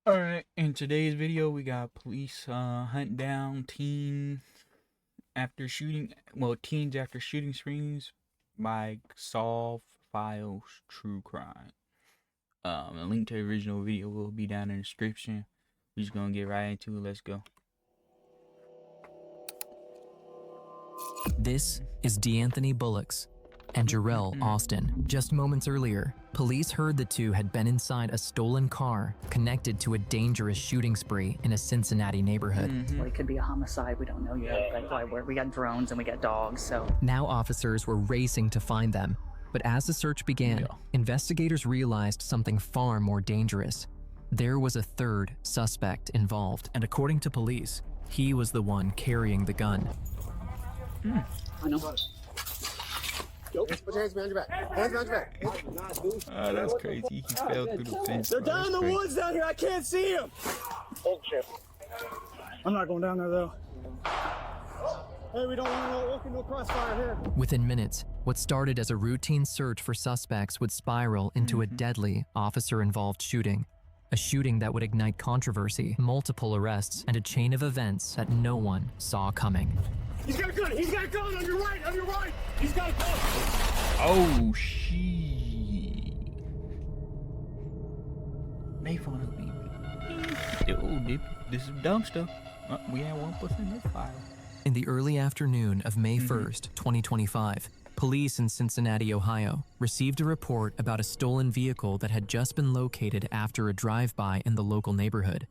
Alright, in today's video we got police hunt down teens after shooting sprees by Solve Files True Crime. A link to the original video will be down in the description. We're just gonna get right into it. Let's go. This is DeAnthony Bullocks and Jarrell Austin. Just moments earlier, police heard the two had been inside a stolen car connected to a dangerous shooting spree in a Cincinnati neighborhood. Well, it could be a homicide. We don't know yet. But we got drones and we got dogs, so. Now officers were racing to find them. But as the search began, investigators realized something far more dangerous. There was a third suspect involved, and according to police, he was the one carrying the gun. I know. Put your hands behind your back. Hands behind your back. Oh, that's crazy. He fell through the fence. They're down in the woods down here. I can't see them. I'm not going down there though. Hey, we don't want to walk into a crossfire here. Within minutes, what started as a routine search for suspects would spiral into a deadly officer-involved shooting. A shooting that would ignite controversy, multiple arrests, and a chain of events that no one saw coming. He's got a gun. He's got a gun on your right. On your right. He's got a gun. Oh shit. They wanna be. Dude, this is dumb stuff. We had 1% in this file. In the early afternoon of May 1st, 2025, police in Cincinnati, Ohio, received a report about a stolen vehicle that had just been located after a drive-by in the local neighborhood.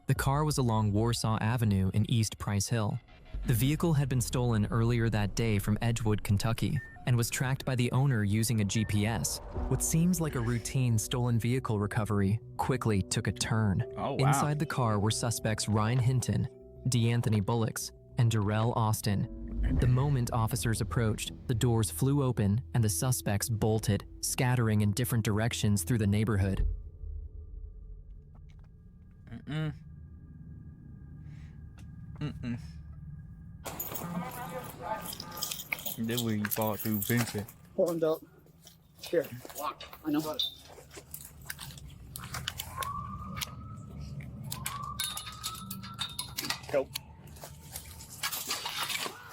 The car was along Warsaw Avenue in East Price Hill. The vehicle had been stolen earlier that day from Edgewood, Kentucky, and was tracked by the owner using a GPS. What seems like a routine stolen vehicle recovery quickly took a turn. Oh, wow. Inside the car were suspects Ryan Hinton, DeAnthony Bullocks, and Jarrell Austin. The moment officers approached, the doors flew open and the suspects bolted, scattering in different directions through the neighborhood. Then we fought through Vincent. Horned up. Here. I know. Help.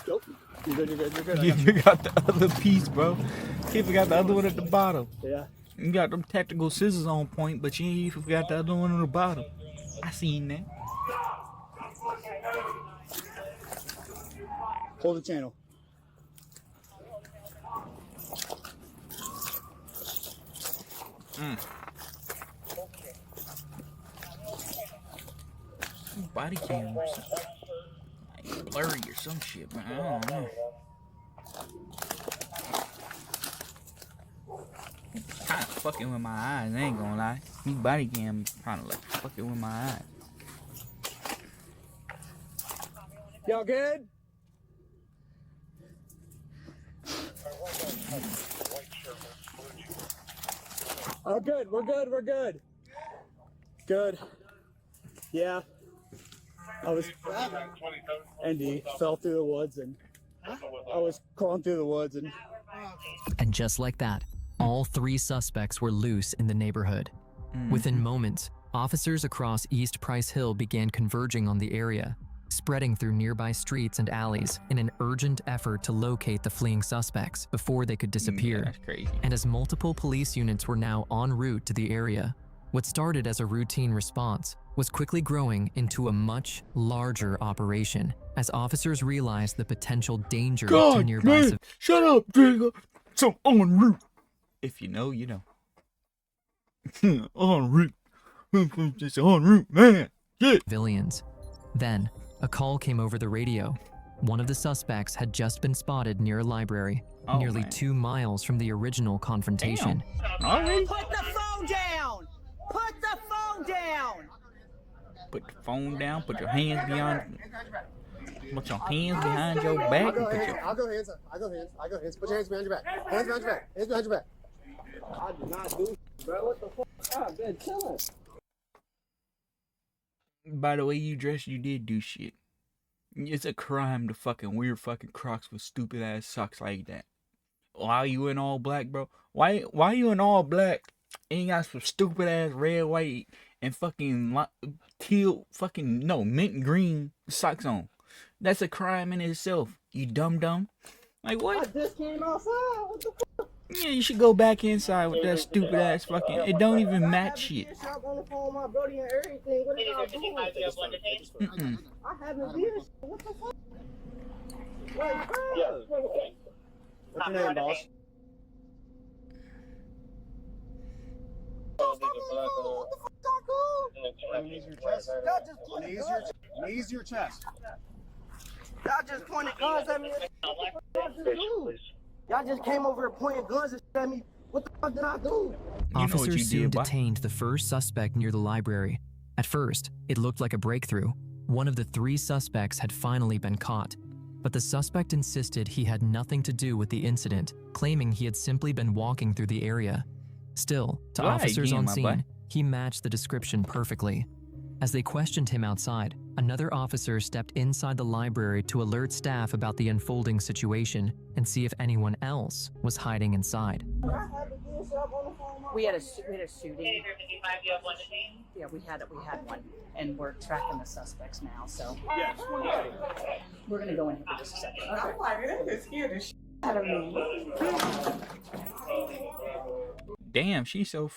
Nope. You're good. You're good. You're good. You forgot the other piece, bro. You forgot the other one at the bottom. Yeah. You got them tactical scissors on point, but you forgot the other one on the bottom. I seen that. Hold the channel. Body cam or something. Like blurry or some shit, man. I don't know. Kinda fucking with my eyes, I ain't gonna lie. These body cam kinda like fucking with my eyes. Y'all good? Oh, good. We're good. We're good. Good. Yeah. I was. Andy fell through the woods and I was crawling through the woods and. And just like that, all three suspects were loose in the neighborhood. Within moments, officers across East Price Hill began converging on the area, spreading through nearby streets and alleys in an urgent effort to locate the fleeing suspects before they could disappear. Yeah, that's crazy. And as multiple police units were now en route to the area, what started as a routine response was quickly growing into a much larger operation as officers realized the potential danger to God, nearby man, shut up, Digger. So en route. If you know, you know. En route. Just en route, man. Yeah. civilians. Then, a call came over the radio. One of the suspects had just been spotted near a library, nearly 2 miles from the original confrontation. Already? Put the phone down! Put the phone down! Put the phone down, put your hands behind. Put your hands behind your back. And put your... I'll go hands. I'll go hands. I'll go hands. Put your hands behind your back. Hands behind your back. Hands behind your back. I did not do, bro. What the fuck? I've been killing. By the way you dress, you did do shit. It's a crime to fucking wear fucking Crocs with stupid ass socks like that. Why you in all black, bro? Why you in all black And he got some stupid ass red, white, and fucking teal, fucking no mint green socks on. That's a crime in itself. You dumb. Like what? I just came outside. What the fuck? Yeah, you should go back inside with that stupid ass fucking. It don't even match shit. I have on the phone with my brody and everything. What are y'all doing? I haven't been. What the fuck? Like, bro. What's your name, boss? Knees your chest. Y'all just pointed guns at me. Y'all just came over here pointing guns at me. What the fuck did I do? Officers soon detained the first suspect near the library. At first, it looked like a breakthrough. One of the 3 suspects had finally been caught. But the suspect insisted he had nothing to do with the incident, claiming he had simply been walking through the area. Still, to officers on scene, he matched the description perfectly. As they questioned him outside, another officer stepped inside the library to alert staff about the unfolding situation and see if anyone else was hiding inside. We had a shooting. Yeah, we had one, and we're tracking the suspects now. So Yes. we're gonna go in here for just a second. I'm like, that scared the shit out of me. Damn, she's so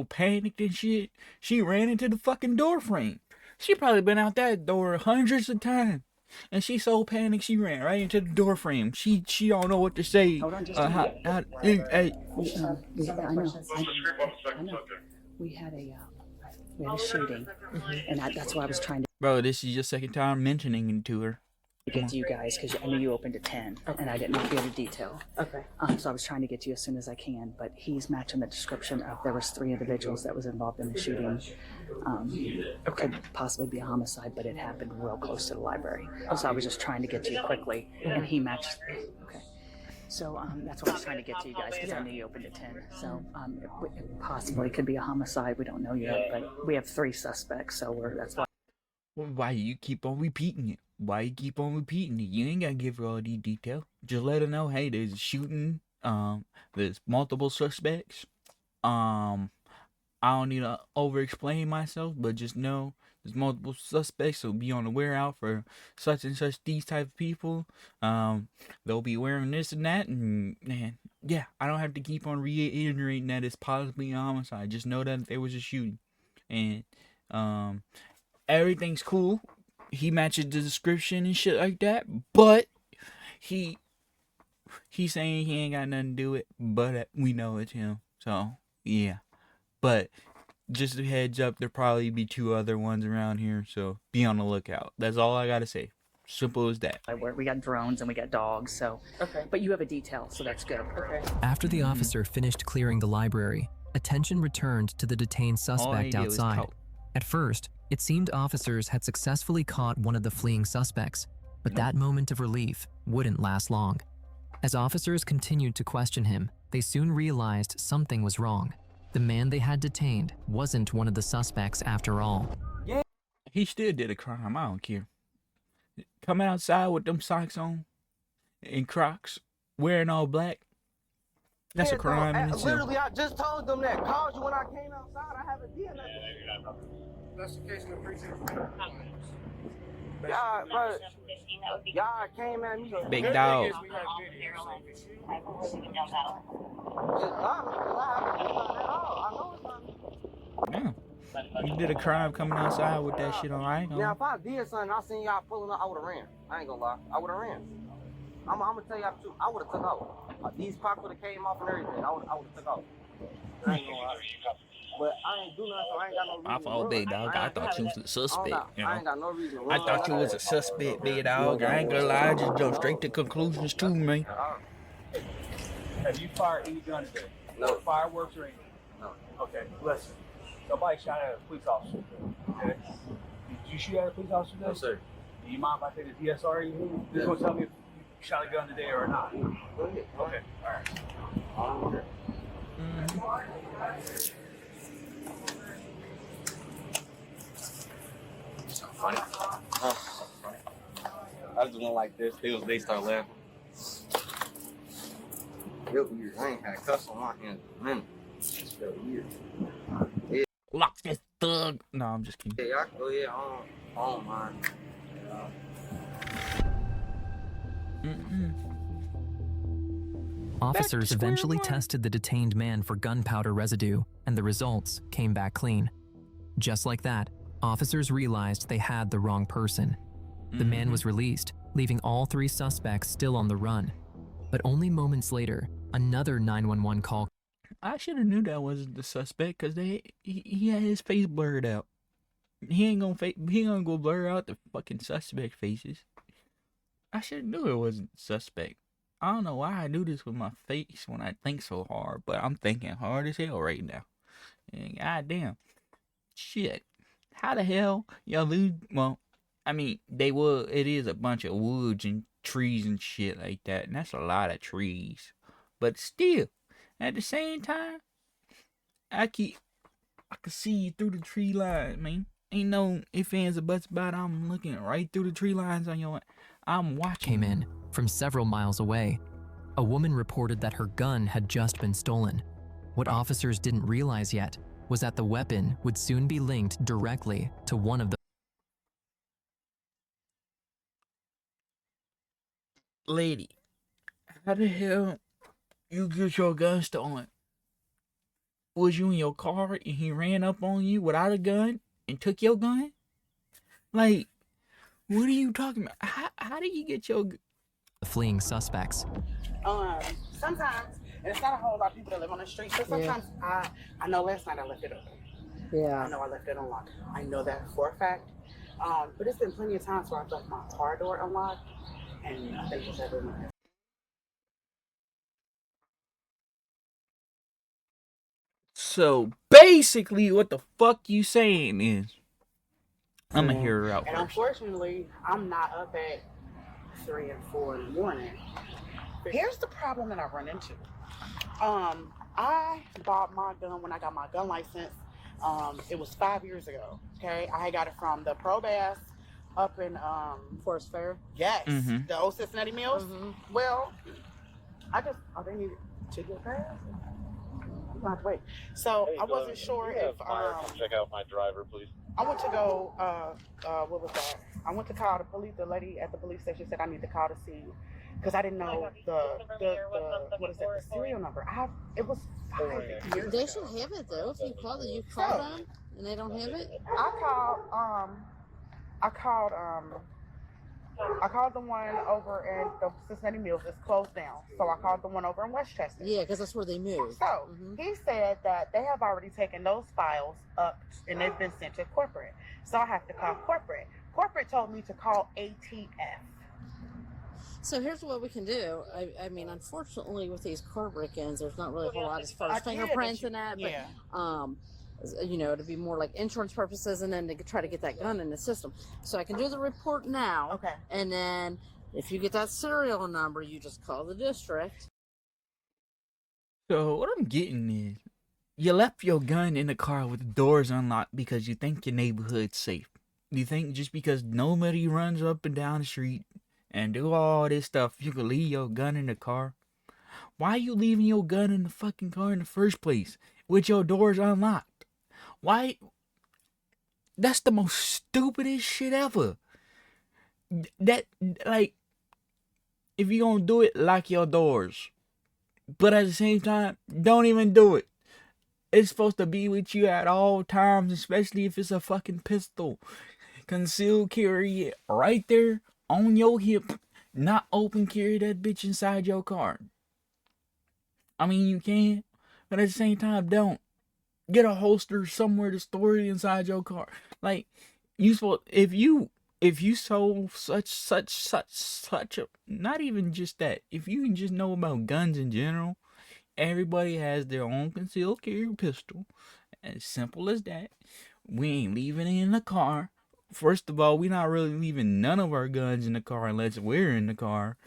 panicked and shit. She ran into the fucking door frame. She probably been out that door hundreds of times. And she so panicked she ran right into the door frame. She don't know what to say. Hold on just a minute. I know. We had a shooting, and that's why I was trying to Bro, this is your second time mentioning it to her. get to you guys because I knew you opened at 10, and I didn't know if you had a detail. Okay. So I was trying to get to you as soon as I can, but he's matching the description of there was 3 individuals that was involved in the shooting. It could possibly be a homicide, but it happened real close to the library. So I was just trying to get to you quickly, and he matched. Okay. So that's why I was trying to get to you guys because I knew you opened at 10. So it possibly could be a homicide. We don't know yet, but we have 3 suspects, so that's why. Well, why you keep on repeating it? Why you keep on repeating it? You ain't gotta give her all these details. Just let her know, hey, there's a shooting. There's multiple suspects. I don't need to over-explain myself, but just know there's multiple suspects, so be on the lookout out for such and such these type of people. They'll be wearing this and that, and yeah, I don't have to keep on reiterating that it's possibly a homicide. Just know that there was a shooting, and everything's cool. He matches the description and shit like that, but he's saying he ain't got nothing to do with it, but we know it's him. So yeah, but just a heads up, there'll probably be 2 other ones around here, so be on the lookout. That's all I gotta say. Simple as that. We got drones and we got dogs, so. Okay. But you have a detail, so that's good. Okay. After the officer finished clearing the library, attention returned to the detained suspect outside. At first, it seemed officers had successfully caught one of the fleeing suspects, but that moment of relief wouldn't last long. As officers continued to question him, they soon realized something was wrong. The man they had detained wasn't one of the suspects after all. He still did a crime. I don't care. Coming outside with them socks on and Crocs, wearing all black. That's a crime in itself. Literally, I just told them that. Called you when I came outside. I haven't done nothing. That's the case in the precinct. Y'all came at me. Big dog. Yeah. You did a crime coming outside with that shit on. I ain't Now, gonna. if I did something, I seen y'all pulling up, I would have ran. I ain't gonna lie. I would have ran. I'm gonna tell y'all the truth. I would have took out. These pockets would have came off and everything. I would have took out. I ain't gonna lie. But I ain't do nothing, so I ain't got no reason. My fault, big dog. I thought you was a suspect. You I ain't know. got no reason. I thought you was a suspect, big dog. I ain't gonna lie. I just jumped straight to conclusions too, man. Have you fired any gun today? No. Fireworks or anything? No. Okay, listen. Somebody shot at a police officer. Okay? Did you shoot at a police officer today? No, sir. Do you mind if I take the DSR? You just gonna tell me if you shot a gun today or not? Go ahead. Okay, alright. Funny. I just went like this. They start laughing. Real weird. I ain't had cuss on my hands in a minute. Lock this thug. No, I'm just kidding. Yeah, y'all go ahead on mine. Officers square eventually one. tested the detained man for gunpowder residue, and the results came back clean. Just like that, officers realized they had the wrong person. The man was released, leaving all 3 suspects still on the run. But only moments later, another 911 call. I should have knew that wasn't the suspect because he had his face blurred out. He ain't gonna go blur out the fucking suspect faces. I should have knew it wasn't the suspect. I don't know why I do this with my face when I think so hard, but I'm thinking hard as hell right now. And goddamn, shit, how the hell y'all lose? Well, I mean, it is a bunch of woods and trees and shit like that, and that's a lot of trees. But still, at the same time, I can see you through the tree line, man. Ain't no ifs, ands, or buts about it. I'm looking right through the tree lines on your. I'm watching. Came in from several miles away. A woman reported that her gun had just been stolen. What officers didn't realize yet was that the weapon would soon be linked directly to one of the Lady, how the hell you get your gun stolen? Was you in your car and he ran up on you without a gun and took your gun? Like, what are you talking about? How do you get your fleeing suspects. Sometimes, and it's not a whole lot of people that live on the street, but sometimes I know last night I left it open. Yeah. I know I left it unlocked. I know that for a fact. But it's been plenty of times where I've left my car door unlocked, and nothing has ever went. So basically, what the fuck you saying is, I'm gonna hear her out And first. unfortunately, I'm not up at 3 and 4 in the morning. Here's the problem that I run into. I bought my gun when I got my gun license. It was 5 years ago. Okay, I got it from the Pro Bass up in Forest Fair. yes, Mhm. the old Cincinnati Mills. Mm-hmm. Well, they needed to get past. I'm gonna have to wait. So I wasn't sure if check out my driver, please. I went to go. What was that? I went to call the police. The lady at the police station said I need to call to see, because I didn't know the what is that? The serial number. It was 5 years. They ago. should have it though. If you call it, you call them and they don't have it. I called the one over in the Cincinnati Mills. It's closed down. So I called the one over in Westchester. Yeah, because that's where they moved. So he said that they have already taken those files up and they've been sent to corporate. So I have to call corporate. Corporate told me to call ATF. So here's what we can do. I mean, unfortunately, with these car break-ins, there's not really a whole lot as far as fingerprints and that. But Yeah. you know, it'd be more like insurance purposes, and then to try to get that gun in the system. So I can do the report now. Okay. And then if you get that serial number, you just call the district. So what I'm getting is, you left your gun in the car with the doors unlocked because you think your neighborhood's safe. You think just because nobody runs up and down the street and do all this stuff, you can leave your gun in the car? Why are you leaving your gun in the fucking car in the first place with your doors unlocked? Why? That's the most stupidest shit ever. That, like, if you gonna do it, lock your doors. But at the same time, don't even do it. It's supposed to be with you at all times, especially if it's a fucking pistol. Concealed carry it right there on your hip. Not open carry that bitch inside your car. I mean, you can, but at the same time, don't. Get a holster somewhere to store it inside your car. Like, you supposed, if you sold such a, not even just that, if you just know about guns in general, everybody has their own concealed carry pistol. As simple as that. We ain't leaving it in the car. First of all, we're not really leaving none of our guns in the car unless we're in the car.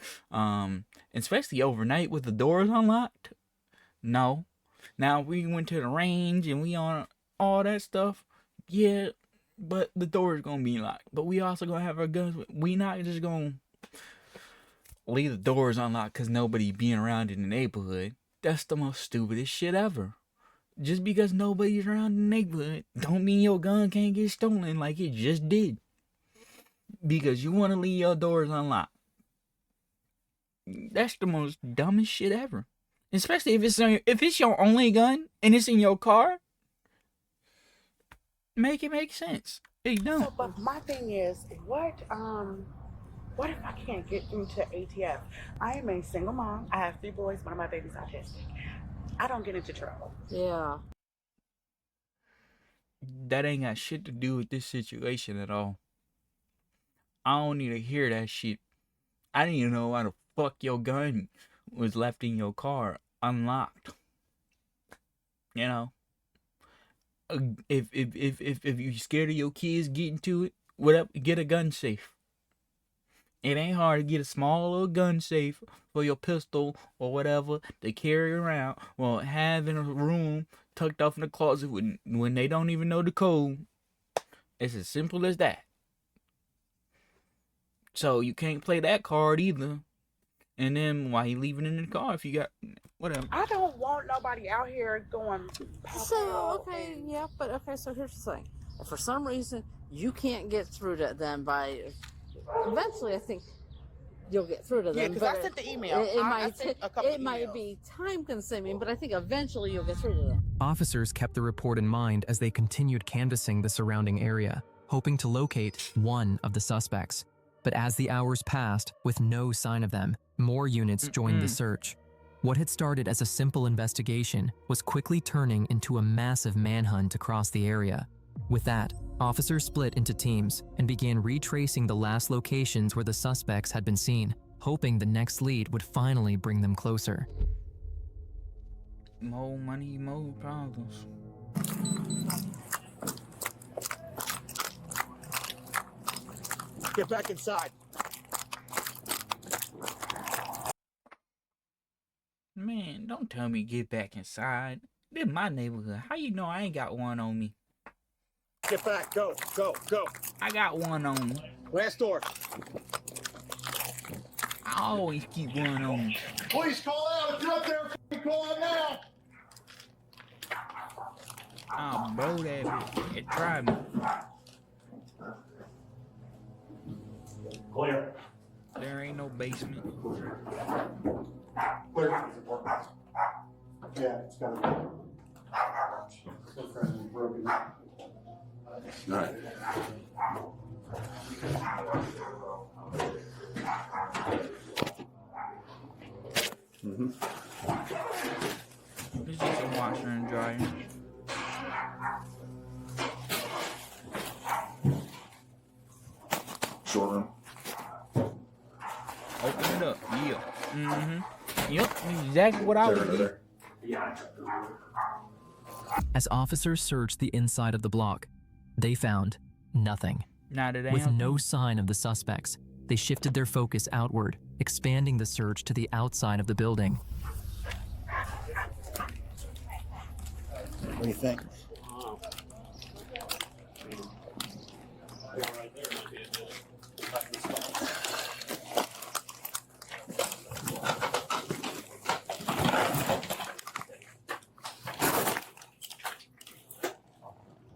Especially overnight with the doors unlocked. No. Now, we went to the range and we on all that stuff. Yeah, but the door is going to be locked. But we also going to have our guns. We not just going to leave the doors unlocked because nobody being around in the neighborhood. That's the most stupidest shit ever. Just because nobody's around the neighborhood, don't mean your gun can't get stolen like it just did. Because you want to leave your doors unlocked. That's the most dumbest shit ever. Especially if it's your only gun and it's in your car. Make it make sense. It don't. So, but my thing is, what if I can't get through to ATF? I am a single mom. I have 3 boys. One of my babies autistic. I don't get into trouble. Yeah. That ain't got shit to do with this situation at all. I don't need to hear that shit. I need to know why the fuck your gun was left in your car unlocked. You know, if you're scared of your kids getting to it, whatever, get a gun safe. It ain't hard to get a small little gun safe for your pistol or whatever to carry around while having a room tucked off in the closet when they don't even know the code. It's as simple as that. So you can't play that card either. And then why you leaving it in the car if you got whatever? I don't want nobody out here going. So okay, yeah, but okay. So here's the thing: if for some reason you can't get through to them by, eventually I think you'll get through to them. Yeah, because I sent the email. I sent a couple it might emails. be time consuming, but I think eventually you'll get through to them. Officers kept the report in mind as they continued canvassing the surrounding area, hoping to locate one of the suspects. But as the hours passed, with no sign of them, more units joined the search. What had started as a simple investigation was quickly turning into a massive manhunt across the area. With that, officers split into teams and began retracing the last locations where the suspects had been seen, hoping the next lead would finally bring them closer. More money, more problems. Get back inside. Man, don't tell me get back inside. This my neighborhood. How you know I ain't got one on me? Get back. Go. Go. Go. I got one on me. Last door. I always keep one on me. Please call out. If you're up there, call out now. I'll blow that bitch. It tried me. Clear. There ain't no basement. Clear. Yeah, it's got to be. Broken. All right. This is a washer and dryer. Short room. Open it up. Yeah. Yep. Exactly what I would do. As officers searched the inside of the block, they found nothing. Not a damn With no thing. sign of the suspects, they shifted their focus outward, expanding the search to the outside of the building. What do you think?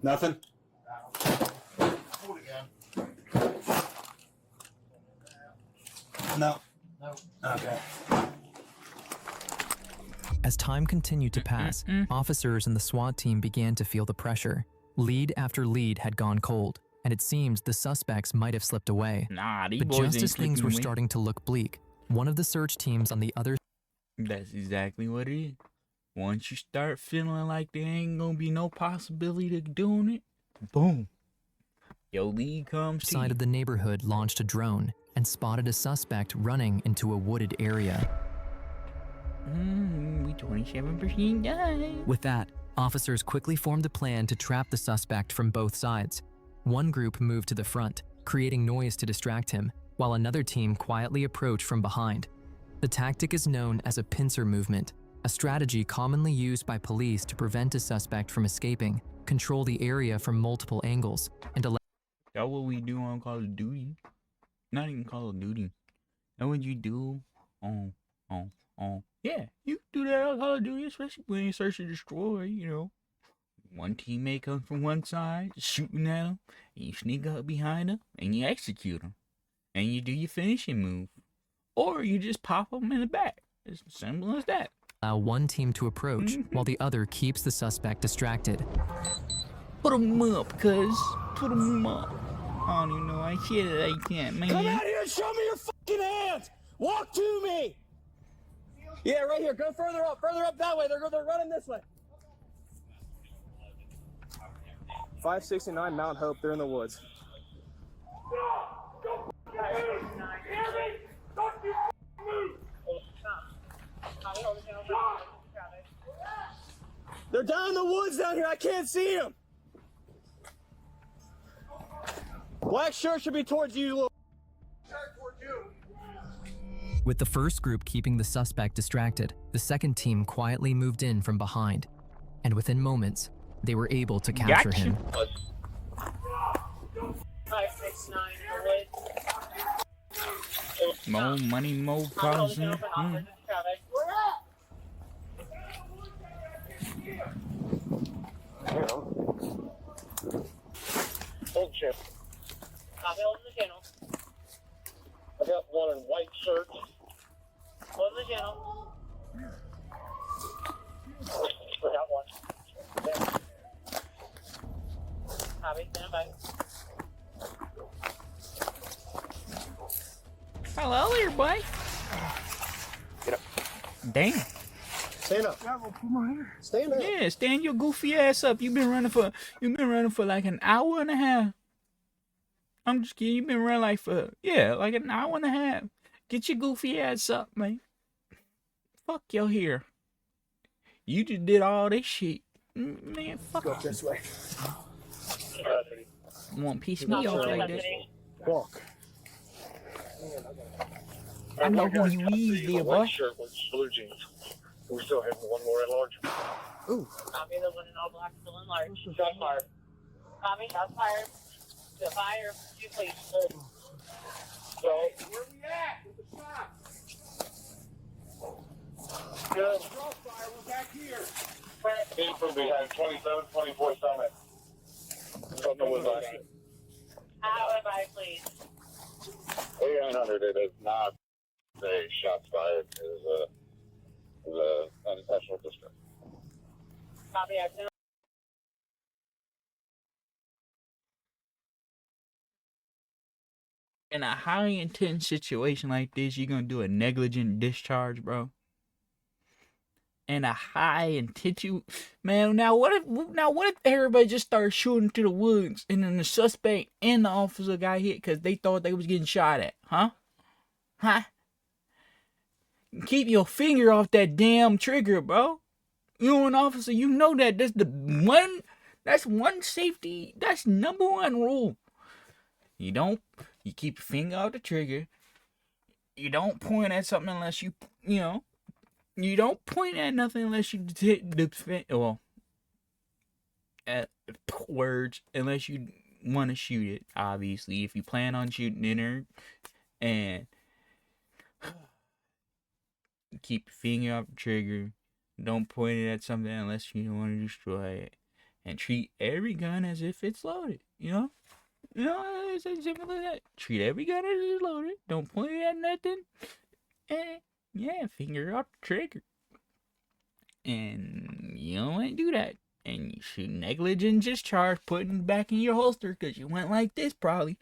Nothing? No. Okay. As time continued to pass, officers and the SWAT team began to feel the pressure. Lead after lead had gone cold, and it seems the suspects might have slipped away. Nah, these But boys just ain't as things slipping were away. starting to look bleak, one of the search teams on the other That's exactly what it is. Once you start feeling like there ain't gonna be no possibility of doing it, boom. Your lead comes to side you. of the neighborhood launched a drone and spotted a suspect running into a wooded area. We 27% done. With that, officers quickly formed a plan to trap the suspect from both sides. One group moved to the front, creating noise to distract him, while another team quietly approached from behind. The tactic is known as a pincer movement, a strategy commonly used by police to prevent a suspect from escaping, control the area from multiple angles, and allow That's what we do on Call of Duty. Not even Call of Duty. That's what you do on Yeah, you can do that on Call of Duty, especially when you search and destroy, you know. One teammate comes from one side, shooting at them, and you sneak up behind them, and you execute them. And you do your finishing move. Or you just pop them in the back. It's simple as that. Allow one team to approach while the other keeps the suspect distracted. Put them up, cuz. Put them up. I don't even know why I said it like that, man. Come out here and show me your fucking hands! Walk to me! Yeah, right here. Go further up that way. They're running this way. 569 Mount Hope. They're in the woods. They're down in the woods down here. I can't see them. Black shirt should be towards you, little. With the first group keeping the suspect distracted, the second team quietly moved in from behind, and within moments, they were able to capture Gotcha. him. 569 More money, more problems. Hold chip. Copy, hold the channel. I got one in white shirt. Hold the channel. I got one. Copy, stand by. Hello there, boy. Get up. Damn. Stand up. Stand up. Yeah, stand your goofy ass up. You've been running for like an hour and a half. I'm just kidding. You've been running like an hour and a half. Get your goofy ass up, man. Fuck your hair. You just did all this shit. Man, fuck. Go this way. You want to piss me off like that? Walk. I know who you is, there, boy. White shirt with blue jeans. We still have one more at large. Copy, the one in all black still in large. Shots fired. Copy, shots fired. The fire, you please. So, where we at with the shots? Good. Crossfire, we're back here. Came from behind 27, 24 Summit. Don't know what that is. Advise, please. 800, it is not a shots fired. It is a unintentional distress. Copy, action. In a high intense situation like this, you're gonna do a negligent discharge, bro. In a high intense, man. Now what if everybody just started shooting to the woods and then the suspect and the officer got hit because they thought they was getting shot at, huh? Keep your finger off that damn trigger, bro. You're an officer, you know that. That's one safety. That's number one rule. You keep your finger off the trigger. You don't point at something unless you don't point at nothing unless you defend, at words, unless you want to shoot it, obviously. If you plan on shooting it, and keep your finger off the trigger. Don't point it at something unless you want to destroy it. And treat every gun as if it's loaded, it's as simple as that. Treat every gun as it's loaded. Don't point it at nothing. And finger off the trigger. And you don't want to do that. And you shoot negligent discharge, putting it back in your holster because you went like this probably.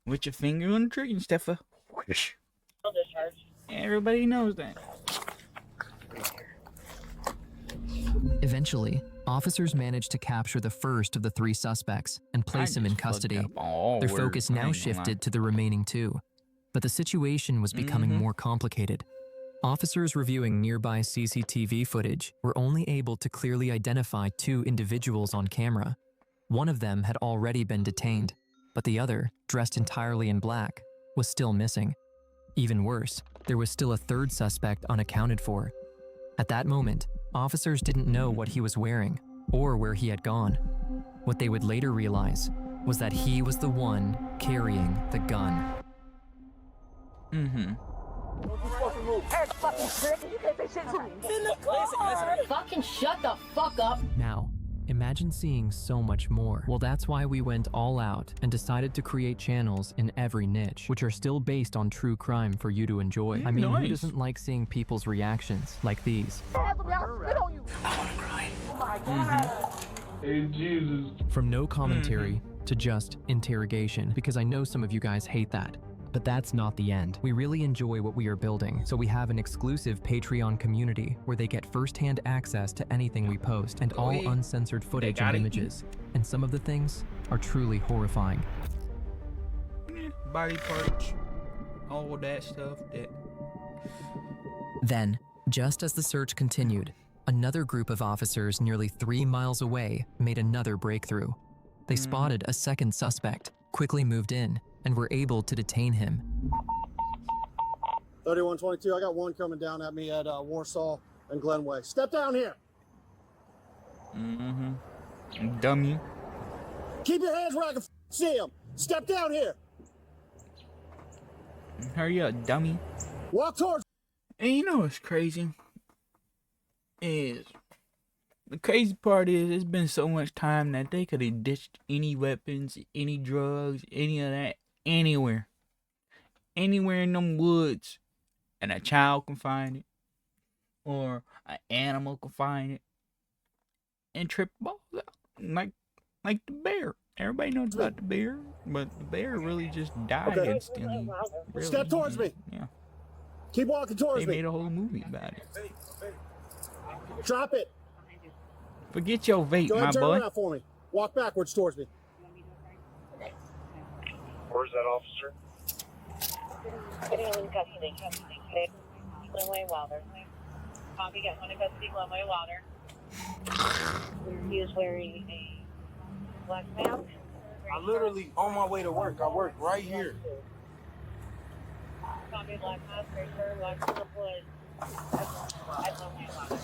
With your finger on the trigger and stuff. Everybody knows that. Eventually, officers managed to capture the first of the three suspects and place him in custody. Their focus now shifted to the remaining two, but the situation was becoming more complicated. Officers reviewing nearby CCTV footage were only able to clearly identify two individuals on camera. One of them had already been detained, but the other, dressed entirely in black, was still missing. Even worse, there was still a third suspect unaccounted for. At that moment, officers didn't know what he was wearing or where he had gone. What they would later realize was that he was the one carrying the gun. Mm-hmm. Fucking shut the fuck up. Now, imagine seeing so much more. Well, that's why we went all out and decided to create channels in every niche, which are still based on true crime for you to enjoy. I mean, who Nice. doesn't like seeing people's reactions like these? Hey, Jesus. From no commentary to just interrogation, because I know some of you guys hate that. But that's not the end. We really enjoy what we are building, so we have an exclusive Patreon community where they get first-hand access to anything we post and all Boy, uncensored footage and gotta eat. images. And some of the things are truly horrifying. Body parts, all that stuff. That Then, just as the search continued, another group of officers nearly 3 miles away made another breakthrough. They spotted a second suspect, quickly moved in, and were able to detain him. 3122, I got one coming down at me at Warsaw and Glenway. Step down here. dummy. Keep your hands where I can see them. Step down here. Hurry up, dummy. Walk towards. And you know what's crazy? Is the crazy part is it's been so much time that they could have ditched any weapons, any drugs, any of that, anywhere. Anywhere in them woods. And a child can find it. Or an animal can find it. And trip balls out. Like the bear. Everybody knows about the bear. But the bear really just died Okay. instantly. Really. Step towards me. Yeah. Keep walking They towards me. made a whole movie about it. Drop it. Forget your vape, Go ahead my and turn boy. around for me. Walk backwards towards me. Where's that officer? Putting him in custody. Glenway Wilder. Copy, got one in custody, Glenway Wilder. He is wearing a black mask. I literally on my way to work. I work right here. Copy, black mask, gray shirt, black slip hood. At Glenway Wilder.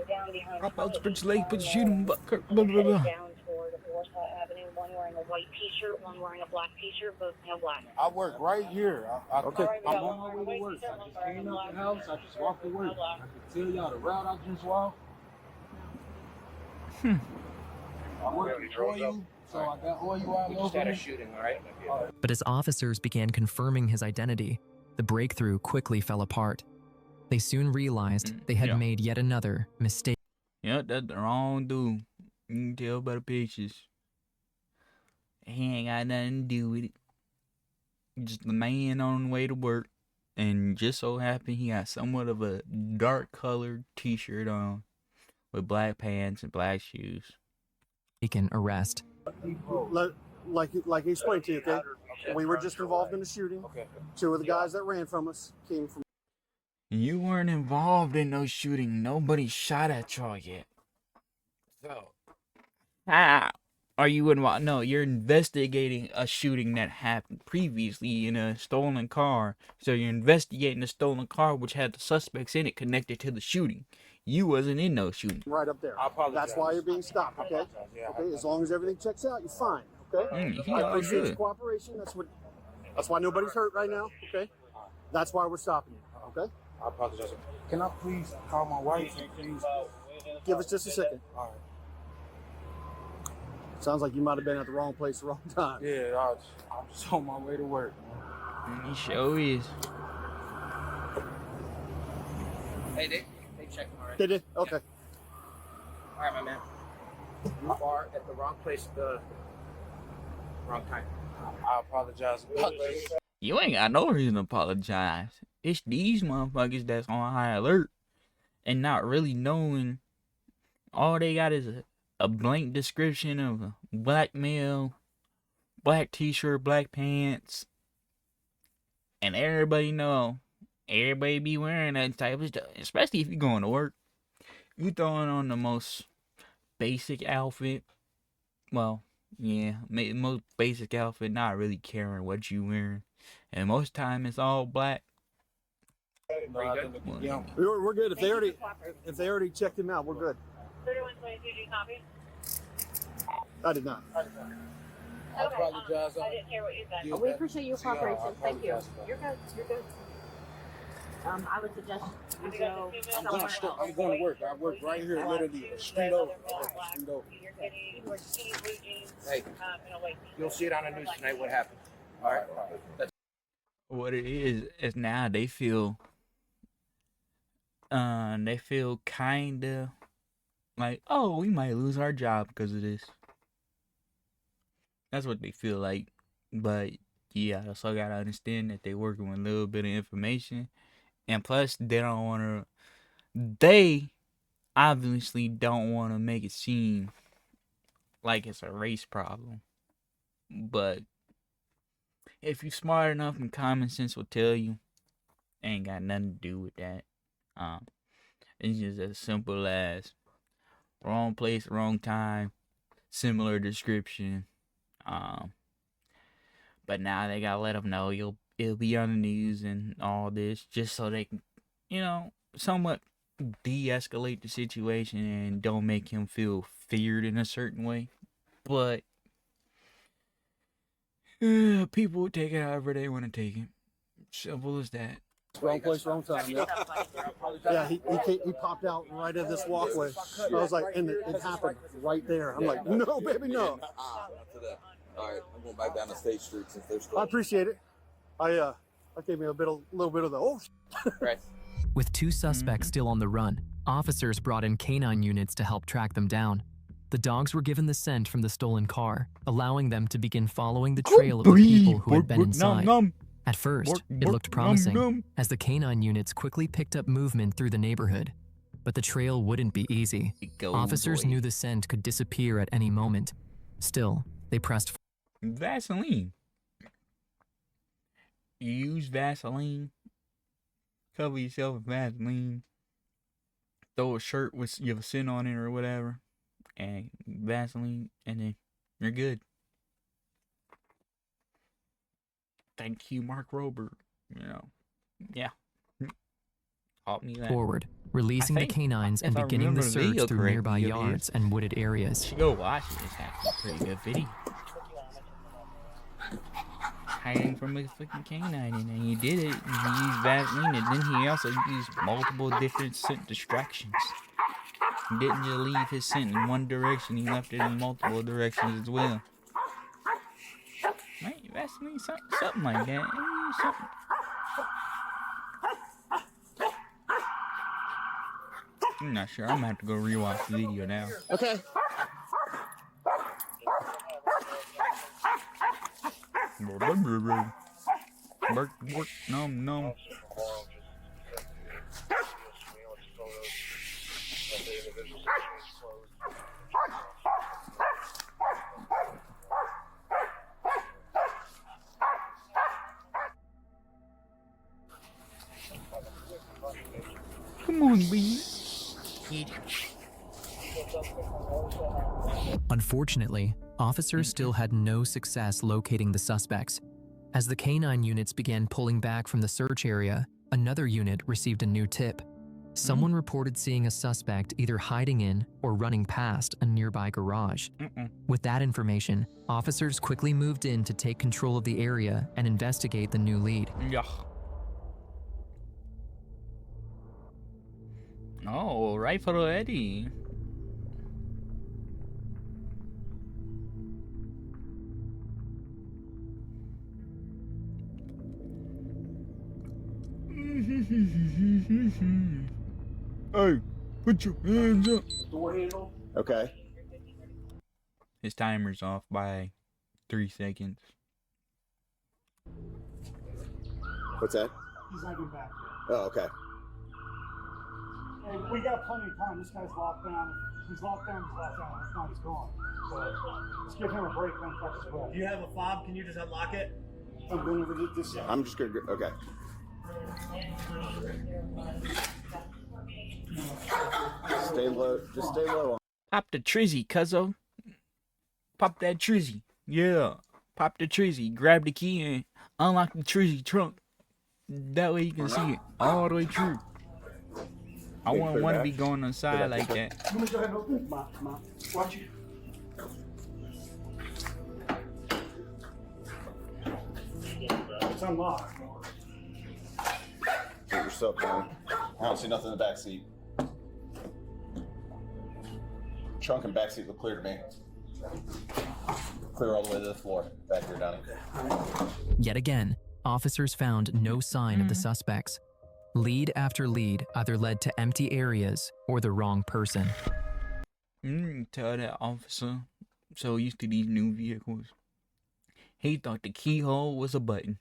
Down behind Hop out, spritz leg, put your shooting butt. Blah, blah, blah. down toward Warsaw Avenue, one wearing a white t-shirt, one wearing a black t-shirt, both have black. I work right here. Okay. I'm on my way to work. I just came out the house. I just walked to work. I can tell y'all the route I just walked. I work in oil, so I got oil all over me. shooting, all right? But as officers began confirming his identity, the breakthrough quickly fell apart. They soon realized they had Yeah. made yet another mistake. Yep, that's the wrong dude. You can tell by the pictures. He ain't got nothing to do with it. Just the man on the way to work. And just so happened he got somewhat of a dark colored t-shirt on. With black pants and black shoes. Arrest. Like he explained to you, okay? We were just involved in a shooting. Okay. Two of the guys that ran from us came from. You weren't involved in no shooting. Nobody shot at y'all yet. So, how are you involved? No, you're investigating a shooting that happened previously in a stolen car. So you're investigating a stolen car which had the suspects in it connected to the shooting. You wasn't in no shooting. Right up there. I apologize. That's why you're being stopped, okay? Yeah, Okay, as long as everything checks out, you're fine, okay? He I all appreciate your good. cooperation. That's why nobody's hurt right now, okay? That's why we're stopping you, okay? I apologize. Can I please call my wife and please? Give us just a second. All right. Sounds like you might have been at the wrong place, the wrong time. Yeah, I'm just on my way to work. He sure is. Hey, they checked already. Did it? Okay. All right, my man. You are at the wrong place at the wrong time. I apologize about this. You ain't got no reason to apologize. It's these motherfuckers that's on high alert and not really knowing. All they got is a blank description of a black male, black t-shirt, black pants, and everybody be wearing that type of stuff, especially if you're going to work. You throwing on the most basic outfit. Well, yeah, most basic outfit, not really caring what you wearing. And most time it's all black. Yeah. We're good. If they already checked him out, we're good. 3122, do you copy? I did not. I apologize. I didn't hear what you said. We appreciate your cooperation. Thank you. You're good. You're good. I would suggest you go somewhere else. I'm going to work. I work right here, literally straight over. Hey, you'll see it on the news tonight. What happened? All right. What it is now they feel kinda like, oh, we might lose our job because of this. That's what they feel like. But yeah, I also gotta understand that they working with a little bit of information, and plus they obviously don't want to make it seem like it's a race problem. But if you're smart enough, and common sense will tell you, ain't got nothing to do with that. It's just as simple as wrong place, wrong time, similar description. But now they gotta let them know it'll be on the news and all this, just so they can, somewhat de-escalate the situation and don't make him feel feared in a certain way. But people will take it however they want to take it. Simple as that. Wrong place, wrong time. Yeah, he popped out right at this walkway. I was like, and it happened right there. I'm like, no, baby, no. All right, I'm going back down to State Street since there's. I appreciate it. I gave me a little bit of the Right. With two suspects still on the run, officers brought in canine units to help track them down. The dogs were given the scent from the stolen car, allowing them to begin following the trail of the people who had been inside. At first, it looked promising, as the canine units quickly picked up movement through the neighborhood. But the trail wouldn't be easy. Officers knew the scent could disappear at any moment. Still, they pressed Vaseline. You use Vaseline. Cover yourself with Vaseline. Throw a shirt with your scent on it or whatever. And Vaseline. And then you're good. Thank you, Mark Rober. Yeah. Taught me that. forward, releasing the canines and beginning the search through nearby yards and wooded areas. You should go watch it. It's actually a pretty good video. Hiding from a fucking canine, and then he did it, and he used Vaseline, and then he also used multiple different scent distractions. He didn't just leave his scent in one direction, he left it in multiple directions as well. Right, Vaseline, something like that. Something. I'm not sure. I'm gonna have to go rewatch the video now. Okay. Nom. Come on, baby. Unfortunately, officers still had no success locating the suspects. As the canine units began pulling back from the search area, another unit received a new tip. Someone reported seeing a suspect either hiding in or running past a nearby garage. With that information, officers quickly moved in to take control of the area and investigate the new lead. Yeah. Oh, Rifle Eddie. Hey, put your hands up. Door handle. Okay. His timer's off by 3 seconds. What's that? He's not getting back. Oh, okay. Hey, we got plenty of time. This guy's locked down. He's locked down. That's not, he's gone. So let's give him a break. Then touch his breath. Do you have a fob? Can you just unlock it? I'm going over this. I'm just gonna go. Okay. Stay low. Just stay low. Pop the trizzy, cuzzo. Pop that trizzy. Yeah. Pop the trizzy. Grab the key and unlock the trizzy trunk. That way you can see it all the way through. I wouldn't want to be going on the side like that. Come on, go ahead and open it. Come on. Watch it. It's unlocked. Get yourself, man. I don't see nothing in the back seat. Trunk and back seat look clear to me. Clear all the way to the floor. Back here, Donnie. Yet again, officers found no sign of the suspects. Lead after lead either led to empty areas or the wrong person. Tell that officer, so used to these new vehicles, he thought the keyhole was a button.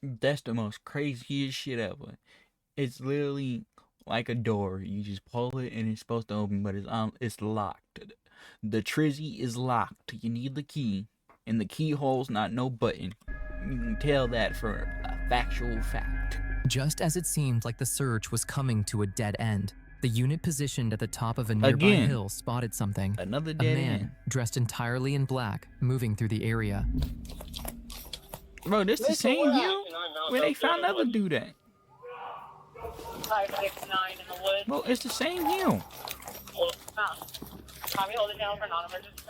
That's the most craziest shit ever. It's literally like a door. You just pull it and it's supposed to open, but it's locked. The trizzy is locked. You need the key, and the keyhole's not no button. You can tell that for a factual fact. Just as it seemed like the search was coming to a dead end, the unit positioned at the top of a nearby Again, hill spotted something. Another A dead man, end. dressed entirely in black, moving through the area. Bro, this the same hill where they found another dude at. 569 in the woods. Bro, it's the same hill. Mountain. Copy, hold it down for non-emergency.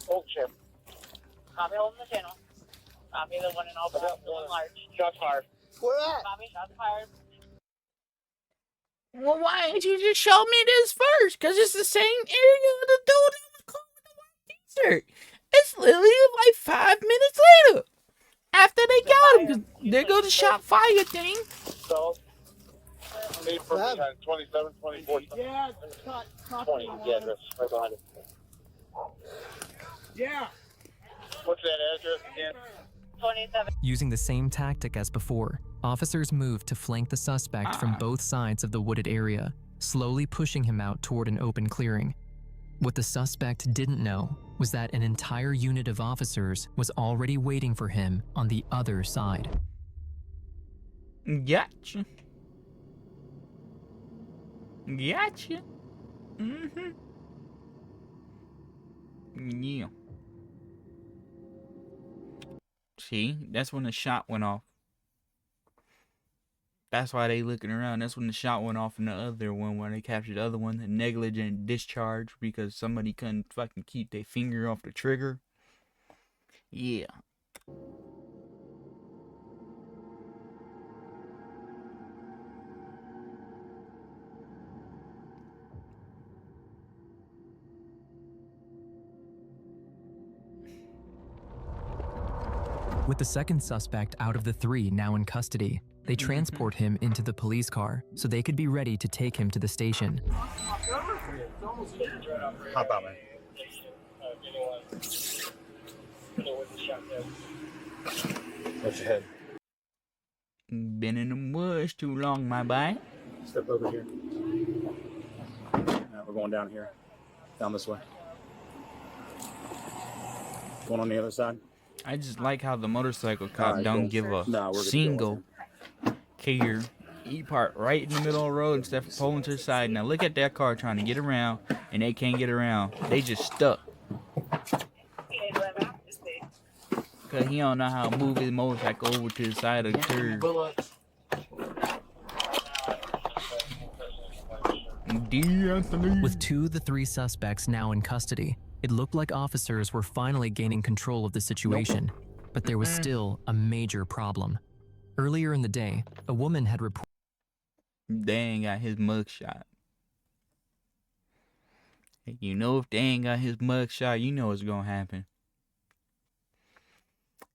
Oh, shit. Copy, hold in the channel. Copy, the one in all black, the one large. Shots fired. Where at? Copy, shots fired. Well, why didn't you just show me this first? Because it's the same area of the dude that was caught with the white t-shirt. It's literally like 5 minutes later. After they got him, because there goes the shot fire thing. So, need for behind 27, 24. Yeah, 20. Yeah, that's right behind it. Yeah. What's that address again? 27. Using the same tactic as before, officers moved to flank the suspect from both sides of the wooded area, slowly pushing him out toward an open clearing. What the suspect didn't know was that an entire unit of officers was already waiting for him on the other side. Gotcha. Gotcha. Mm-hmm. Yeah. See, that's when the shot went off. That's why they looking around. That's when the shot went off in the other one where they captured the other one, the negligent discharge because somebody couldn't fucking keep their finger off the trigger. Yeah. With the second suspect out of the three now in custody, they transport him into the police car so they could be ready to take him to the station. Hop out, man. Watch your head. Been in the woods too long, my boy. Step over here. Now we're going down here. Down this way. Going on the other side. I just like how the motorcycle cop Alright, don't cool. give a Nah, we're good to go. single care. He parked right in the middle of the road instead of pulling to the side. Now look at that car trying to get around, and they can't get around. They just stuck. Cause he don't know how to move his motorcycle over to the side of the curb. With two of the three suspects now in custody, it looked like officers were finally gaining control of the situation. But there was still a major problem. Earlier in the day, a woman had reported They ain't got his mugshot. You know if they ain't got his mugshot, you know what's gonna happen.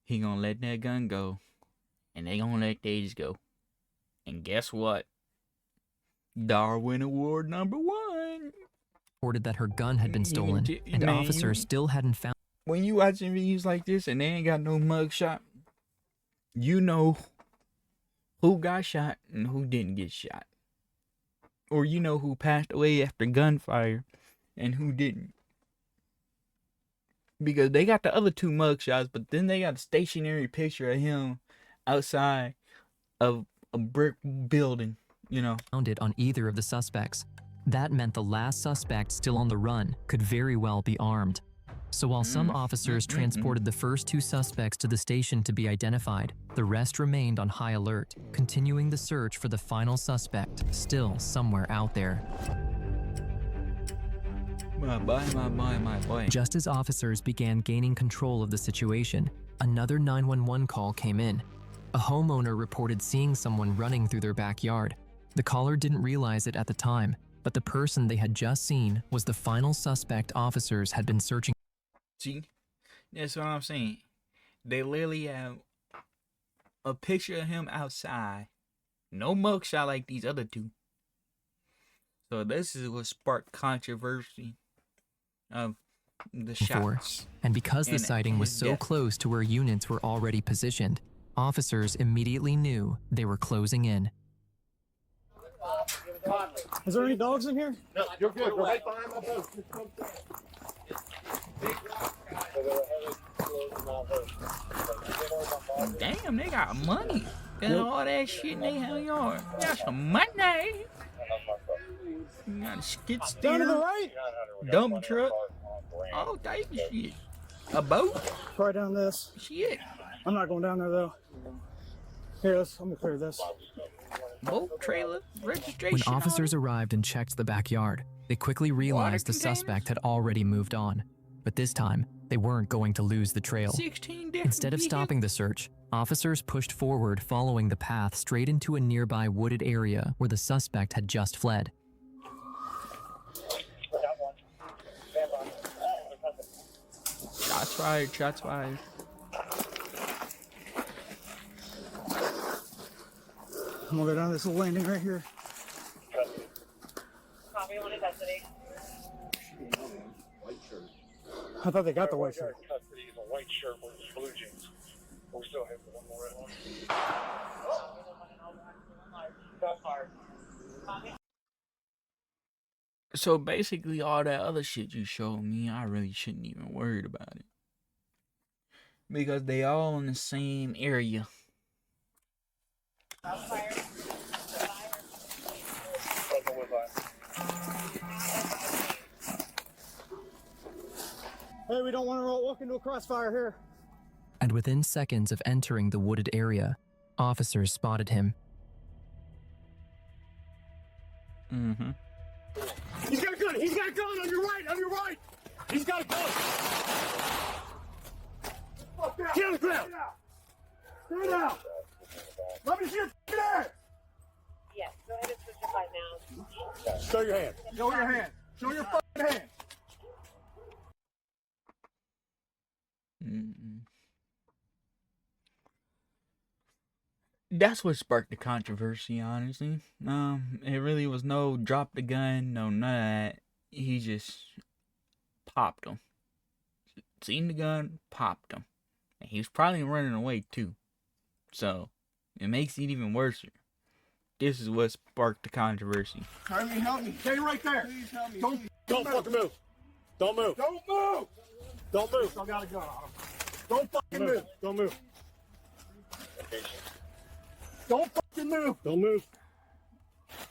He gonna let that gun go, and they gonna let theirs go. And guess what? Darwin Award #1. that her gun had been stolen, and Man, officers still hadn't found. When you watching videos like this and they ain't got no mugshot, you know who got shot and who didn't get shot. Or you know who passed away after gunfire and who didn't. Because they got the other two mugshots, but then they got a stationary picture of him outside of a brick building, you know. Found it on either of the suspects. That meant the last suspect still on the run could very well be armed. So while some officers transported the first two suspects to the station to be identified, the rest remained on high alert, continuing the search for the final suspect, still somewhere out there. My boy. Just as officers began gaining control of the situation, another 911 call came in. A homeowner reported seeing someone running through their backyard. The caller didn't realize it at the time, but the person they had just seen was the final suspect officers had been searching. See, that's what I'm saying. They literally have a picture of him outside. No mugshot like these other two. So this is what sparked controversy of the shots. And because the and sighting was his so death. close to where units were already positioned, officers immediately knew they were closing in. Is there any dogs in here? No, you're good. We're right behind my boat. Just come Damn, they got money. Got all that shit in their yard. Got some money. You got a skid Down to steer, the right? dump truck, all type of shit. A boat, Right down this. shit. I'm not going down there though. Here, let me clear this. Boat, trailer, When registration. officers arrived and checked the backyard, they quickly realized the containers? suspect had already moved on. But this time, they weren't going to lose the trail. 16 different Instead of vehicles. stopping the search, officers pushed forward following the path straight into a nearby wooded area where the suspect had just fled. Shots fired, shots fired. I'm gonna go down this little landing right here. Copy, one in custody. I thought they got the white shirt. Custody, a white shirt with blue jeans. We still have one more red one. So basically, all that other shit you showed me, I really shouldn't even worry about it. Because they all in the same area. Hey, we don't want to walk into a crossfire here. And within seconds of entering the wooded area, officers spotted him. Mm-hmm. He's got a gun! He's got a gun on your right! On your right! He's got a gun! Get on the ground! Stay down! Let me see your ass! Yes, go ahead and switch your fight now. Show your hand. Show your hand. Show your fucking hand. Mm-mm. That's what sparked the controversy, honestly. It really was no drop the gun, no none of that. He just popped him. Seen the gun, popped him. And he was probably running away too. So, it makes it even worse. This is what sparked the controversy. Help me. Stay right there. Please help me. Don't fucking move. Don't move. Don't move. Don't move. I got a gun on him. Don't fucking move. Don't move. Don't fucking move. Don't move.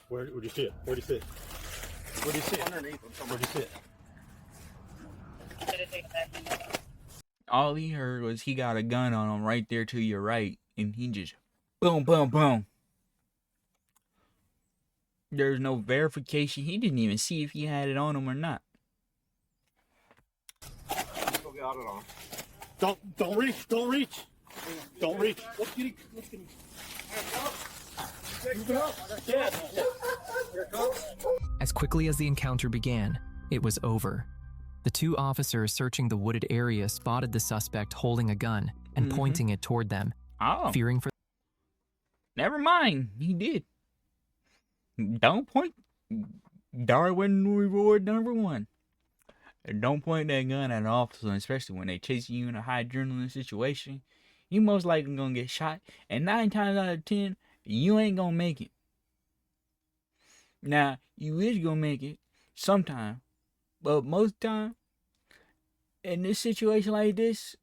Where'd you see it? Where'd you see it? Where'd you see it? Underneath him. Where'd you see it? All he heard was he got a gun on him right there to your right. And he just boom, boom, boom. There's no verification. He didn't even see if he had it on him or not. Don't reach. Don't reach. Don't reach. Let's get him. As quickly as the encounter began, it was over. The two officers searching the wooded area spotted the suspect holding a gun and pointing it toward them, Oh, fearing for never mind. He did. Don't point. Darwin reward number one. Don't point that gun at an officer, especially when they chasing you in a high adrenaline situation. You most likely gonna get shot, and 9 times out of 10, you ain't gonna make it. Now, you is gonna make it sometime, but most time, in this situation like this,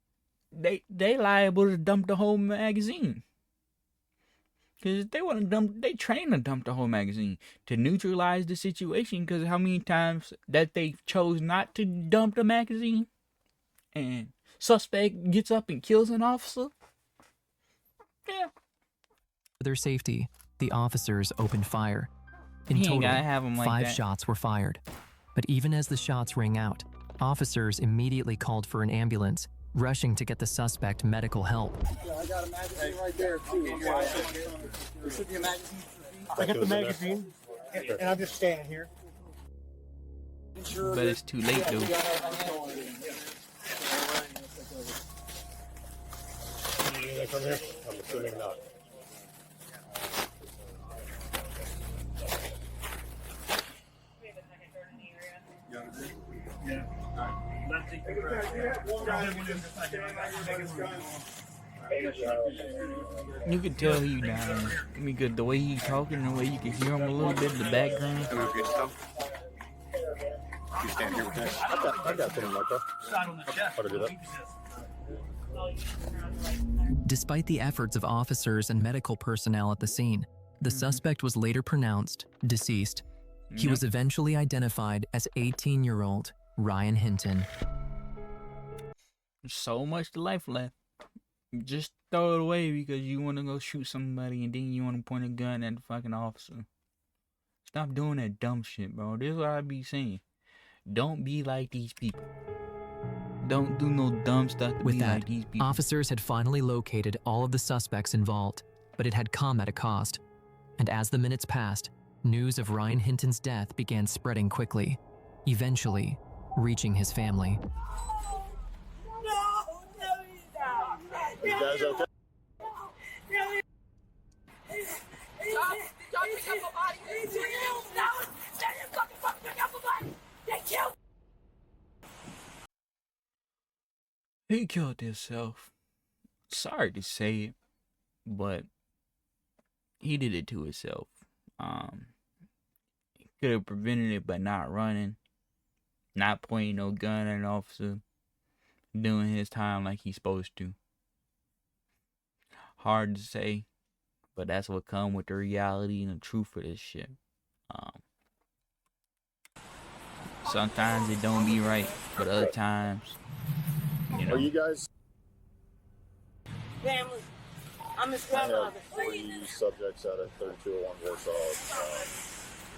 they liable to dump the whole magazine. Because if they want to dump, they train to dump the whole magazine to neutralize the situation. Because how many times that they chose not to dump the magazine and suspect gets up and kills an officer? Yeah. For their safety, the officers opened fire. In He ain't total, gotta have 'em like 5 that. shots were fired. But even as the shots rang out, officers immediately called for an ambulance, rushing to get the suspect medical help. Yeah, I got a magazine right there too. There should be a magazine. I got the magazine, and I'm just standing here. But it's too late, though. Anything from here? I'm assuming not. You could tell he down. Because the way he talking, the way you can hear him a little bit in the background. You stand here with that? I got something like that. How to do that? Despite the efforts of officers and medical personnel at the scene, the suspect was later pronounced deceased. He was eventually identified as 18-year-old Ryan Hinton. So much to life left. Just throw it away because you want to go shoot somebody and then you want to point a gun at the fucking officer. Stop doing that dumb shit, bro. This is what I be saying. Don't be like these people. Don't do no dumb stuff to With be that, like these people. officers had finally located all of the suspects involved, but it had come at a cost. And as the minutes passed, news of Ryan Hinton's death began spreading quickly, eventually reaching his family. You guys okay? He killed himself. Sorry to say it, but he did it to himself. He could have prevented it by not running, not pointing no gun at an officer, doing his time like he's supposed to. Hard to say, but that's what come with the reality and the truth of this shit. Sometimes it don't be right, but other times, you know. Are you guys? Family. I'm his I have grandmother. 3 subjects out of 3201 Warsaw.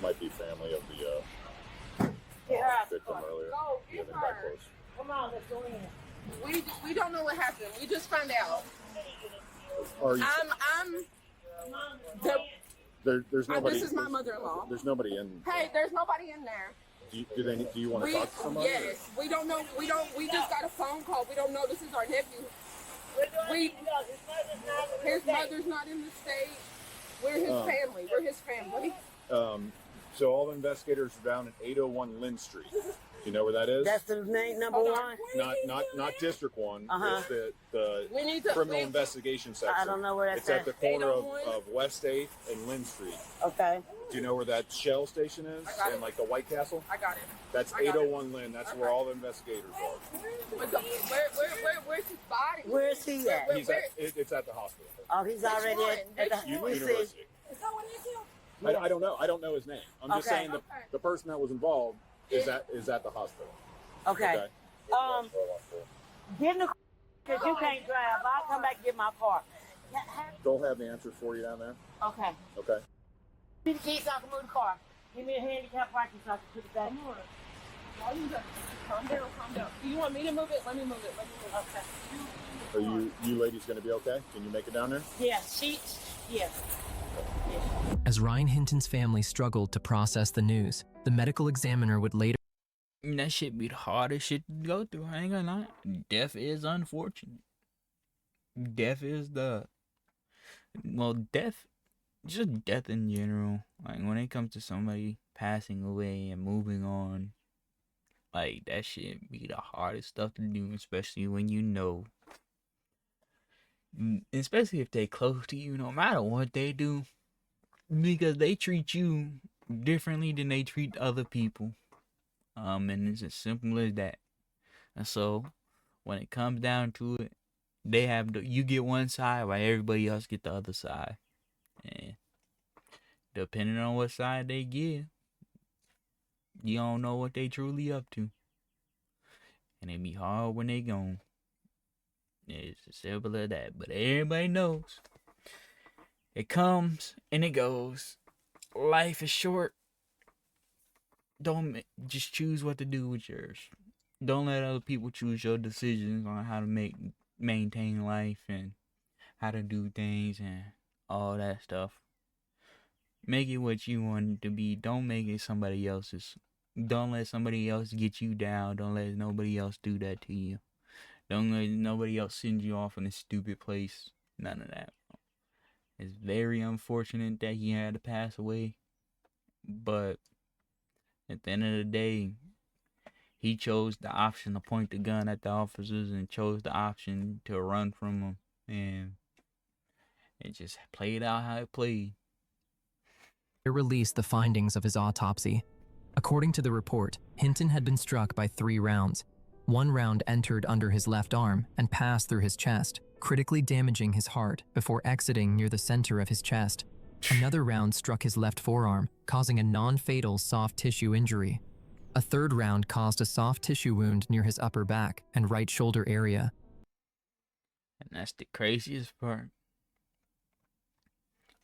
Might be family of the victim earlier. Yeah, they're that close. Come on, let's go in. We don't know what happened. We just found out. Are you, there's nobody. This is my mother-in-law. There's nobody in. Hey, there's nobody in there. Do you want to talk to somebody? Yes, we don't know. We just got a phone call. We don't know this is our nephew. His mother's not in the state. We're his family. We're his family. So all investigators are down at 801 Lynn Street. Do you know where that is? That's the main number one. Not District 1. It's the We need criminal investigation section. I don't know where that's It's at the corner of 801? West 8th and Lynn Street. Okay. Do you know where that Shell station is? I got In it. like the White Castle? I got it. That's I got 801 Lynn. That's where all the investigators are. Where's his body? Where is he at? It's at the hospital. Oh, he's already at the University. I don't know. I don't know his name. I'm just Okay. saying the person that was involved is at the hospital. Okay. Get in the car because you can't drive. I'll come back and get my car. They'll have the answers for you down there. Okay. Okay. Give me the keys so I can move the car. Give me a handicap parking so I can put it back. Calm down. Do you want me to move it? Let me move it. Okay. Are you ladies going to be okay? Can you make it down there? Yeah, yeah. As Ryan Hinton's family struggled to process the news, the medical examiner would later. That shit be the hardest shit to go through. I ain't gonna lie. Death is unfortunate. Death is just death in general. Like when it comes to somebody passing away and moving on, like that shit be the hardest stuff to do, especially when you know. Especially if they close to you, no matter what they do, because they treat you differently than they treat other people. And it's as simple as that. And so, when it comes down to it, you get one side while everybody else get the other side. And depending on what side they give, you don't know what they truly up to. And it be hard when they gone. It's as simple as that. But everybody knows. It comes and it goes. Life is short. just choose what to do with yours. Don't let other people choose your decisions on how to maintain life and how to do things and all that stuff. Make it what you want it to be. Don't make it somebody else's. Don't let somebody else get you down. Don't let nobody else do that to you. Don't let nobody else send you off in a stupid place. None of that. It's very unfortunate that he had to pass away. But at the end of the day, he chose the option to point the gun at the officers and chose the option to run from them. And it just played out how it played. They released the findings of his autopsy. According to the report, Hinton had been struck by 3 rounds. 1 round entered under his left arm and passed through his chest, critically damaging his heart before exiting near the center of his chest. Another round struck his left forearm, causing a non-fatal soft tissue injury. A 3rd round caused a soft tissue wound near his upper back and right shoulder area. And that's the craziest part.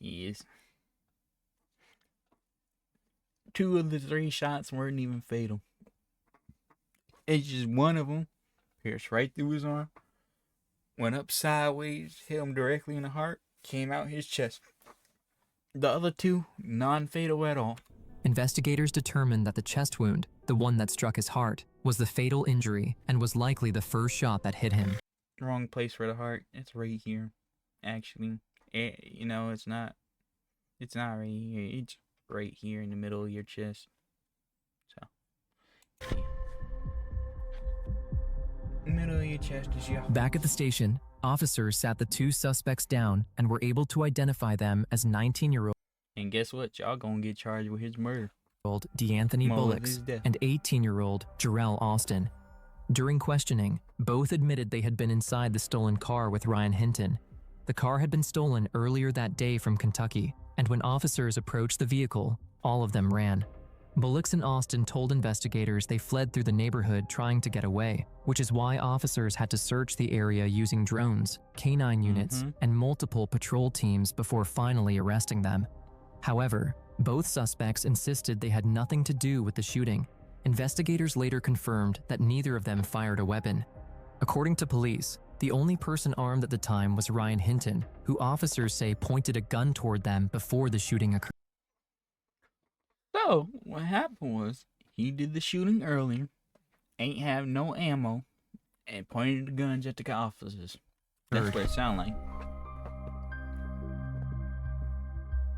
Yes. 2 of the 3 shots weren't even fatal. It's just one of them pierced right through his arm, went up sideways, hit him directly in the heart, came out his chest. The other 2, non-fatal at all. Investigators determined that the chest wound, the one that struck his heart, was the fatal injury and was likely the first shot that hit him. Wrong place for the heart. It's right here, actually. It's not right here. It's right here in the middle of your chest. So, yeah. Middle of your chest is your... Back at the station, officers sat the 2 suspects down and were able to identify them as 19-year-old And guess what? Y'all gonna get charged with his murder. DeAnthony Bullocks and 18-year-old Jarrell Austin. During questioning, both admitted they had been inside the stolen car with Ryan Hinton. The car had been stolen earlier that day from Kentucky, and when officers approached the vehicle, all of them ran. Bullocks and Austin told investigators they fled through the neighborhood trying to get away, which is why officers had to search the area using drones, K-9 units, and multiple patrol teams before finally arresting them. However, both suspects insisted they had nothing to do with the shooting. Investigators later confirmed that neither of them fired a weapon. According to police, the only person armed at the time was Ryan Hinton, who officers say pointed a gun toward them before the shooting occurred. So, what happened was, he did the shooting earlier, ain't have no ammo, and pointed the guns at the officers. That's what it sounded like.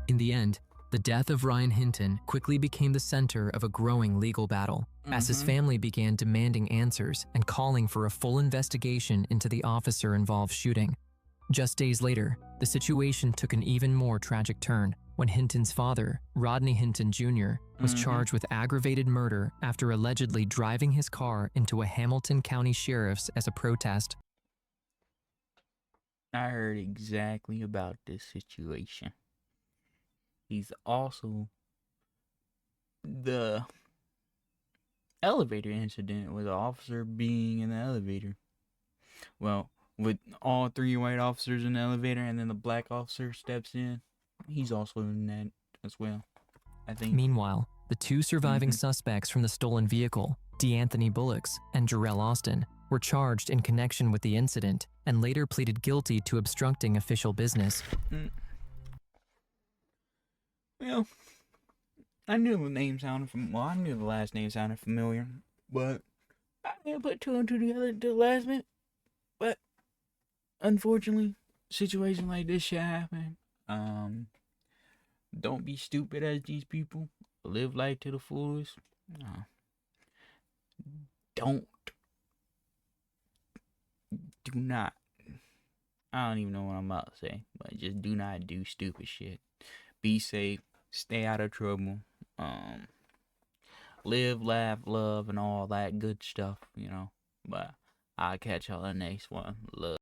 In the end, the death of Ryan Hinton quickly became the center of a growing legal battle, as his family began demanding answers and calling for a full investigation into the officer-involved shooting. Just days later, the situation took an even more tragic turn when Hinton's father, Rodney Hinton Jr., was charged with aggravated murder after allegedly driving his car into a Hamilton County sheriff's as a protest. I heard exactly about this situation. He's also the elevator incident with the officer being in the elevator. Well, with all 3 white officers in the elevator and then the black officer steps in. He's also in that as well, I think. Meanwhile, the 2 surviving suspects from the stolen vehicle, DeAnthony Bullocks and Jarrell Austin, were charged in connection with the incident and later pleaded guilty to obstructing official business. Well, I knew the name sounded I knew the last name sounded familiar, but I didn't put 2 and 2 together until the last minute. But unfortunately, situation like this should happen. Don't be stupid as these people. Live life to the fullest. Do not. I don't even know what I'm about to say, but just do not do stupid shit. Be safe. Stay out of trouble. Live, laugh, love, and all that good stuff, But I'll catch y'all in the next one. Love.